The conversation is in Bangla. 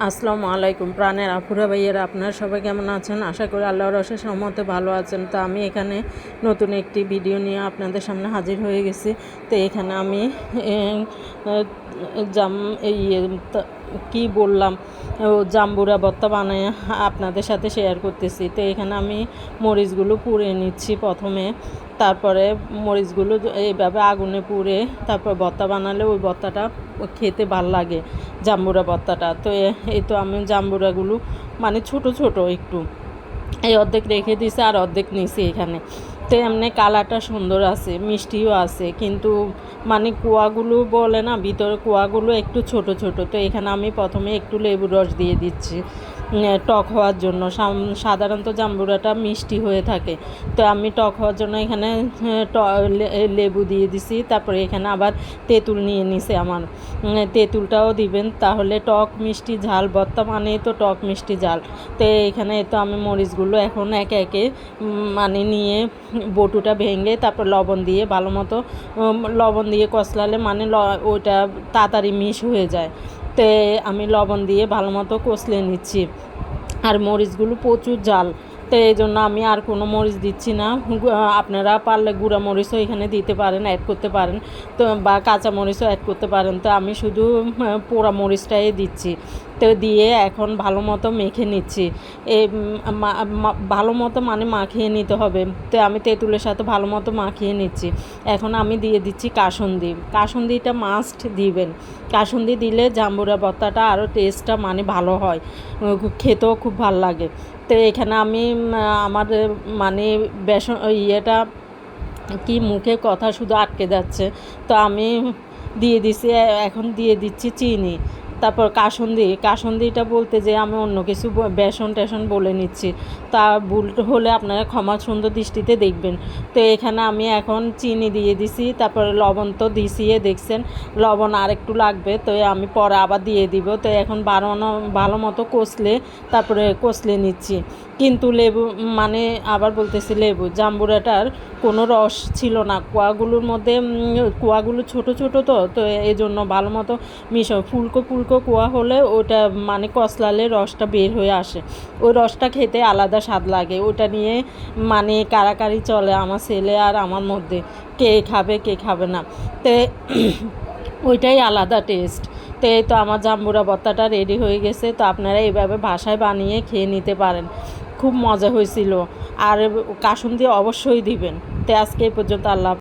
আসসালামু আলাইকুম প্রাণের আপুরা ভাইয়েরা, আপনারা সবাই কেমন আছেন? আশা করি আল্লাহর অশেষ রহমতে ভালো আছেন। তো আমি এখানে নতুন একটি ভিডিও নিয়ে আপনাদের সামনে হাজির হয়ে গেছি। তো এখানে আমি জাম এই কি বললাম জাম্বুরা ভর্তা বানায় আপনাদের সাথে শেয়ার করতেছি। তো এখানে আমি মরিচগুলো পুড়ে নিচ্ছি প্রথমে, তারপরে মরিচগুলো এইভাবে আগুনে পুড়ে তারপর ভর্তা বানালে ওই ভর্তাটা খেতে ভাল লাগে, জাম্বুরা ভর্তাটা। তো এই তো আমি জাম্বুরাগুলো মানে ছোট ছোট একটু এই অর্ধেক রেখে দিয়েছি আর অর্ধেক নিয়েছি এখানে। তো এমনি কালারটা সুন্দর আছে, মিষ্টিও আছে, কিন্তু মানে কুয়াগুলো বলে না, ভিতরে কুয়াগুলো একটু ছোট ছোট। তো এখানে আমি প্রথমে একটু লেবুর রস দিয়ে দিচ্ছি টক হওয়ার জন্য। সাধারণত জাম্বুরাটা মিষ্টি হয়ে থাকে, তো আমি টক হওয়ার জন্য এখানে লেবু দিয়ে দিছি। তারপরে এখানে আবার তেঁতুল নিয়ে নিছে আমার, তেঁতুলটাও দিবেন, তাহলে টক মিষ্টি ঝাল ভর্তা মানেই তো টক মিষ্টি ঝাল। তো এখানে তো আমি মরিচগুলো এখন একে একে মানে নিয়ে বটুটা ভেঙে তারপর লবণ দিয়ে ভালো মতো লবণ দিয়ে কষলালে মানে ওইটা তাড়াতাড়ি মিশ হয়ে যায়। তো আমি লবণ দিয়ে ভালো মতো কষলে নিচ্ছি। আর মরিচগুলো প্রচুর ঝাল, তো এই জন্য আমি আর কোনো মরিচ দিচ্ছি না। আপনারা পারলে গুঁড়া মরিচও এখানে দিতে পারেন, অ্যাড করতে পারেন, তো বা কাঁচা মরিচও অ্যাড করতে পারেন। তো আমি শুধু পোড়া মরিচটাই দিচ্ছি। তো দিয়ে এখন ভালো মতো মেখে নিচ্ছি। এই ভালো মতো মানে মাখিয়ে নিতে হবে। তো আমি তেঁতুলের সাথে ভালো মতো মাখিয়ে নিচ্ছি। এখন আমি দিয়ে দিচ্ছি কাসুন্দি। কাসুন্দিটা মাস্ট দিবেন, কাসুন্দি দিলে জাম্বুরা ভর্তাটা আরও টেস্টটা মানে ভালো হয়, খেতেও খুব ভালো লাগে। তো এখানে আমি আমার মানে বেসন ইয়েটা কি মুখে কথা শুধু আটকে যাচ্ছে। তো আমি দিয়ে দিছি, এখন দিয়ে দিচ্ছি চিনি, তারপর কাসুন্দিটা বলতে যে আমি অন্য কিছু বেসন টেসন বলে নিচ্ছি, তা ভুল হলে আপনারা ক্ষমা সুন্দর দৃষ্টিতে দেখবেন। তো এখানে আমি এখন চিনি দিয়ে দিছি, তারপরে লবণ তো দিছিয়ে দেখছেন, লবণ আর একটু লাগবে, তো আমি পরে আবার দিয়ে দিব। তো এখন ভালো মতো তারপরে কষলে নিচ্ছি। কিন্তু লেবু মানে আবার বলতেছি লেবু জাম্বুরাটার কোনো রস ছিল না, কুয়াগুলোর মধ্যে কুয়াগুলো ছোট ছোট, তো এই জন্য ভালো মতো ফুলকো ফুলকো কুয়া হলে ওটা মানে কষলালে রসটা বের হয়ে আসে, ওই রসটা খেতে আলাদা স্বাদ লাগে। ওটা নিয়ে মানে কারাকারি চলে আমার ছেলে আর আমার মধ্যে, কে খাবে কে খাবে না। তো ওইটাই আলাদা টেস্ট। তো এই তো আমার জাম্বুরা ভর্তাটা রেডি হয়ে গেছে। তো আপনারা এইভাবে বাসায় বানিয়ে খেয়ে নিতে পারেন, খুব মজা হয়েছিল। আর কাসুন্দি অবশ্যই দিবেন। তো আজকে এই পর্যন্ত, আল্লাহ।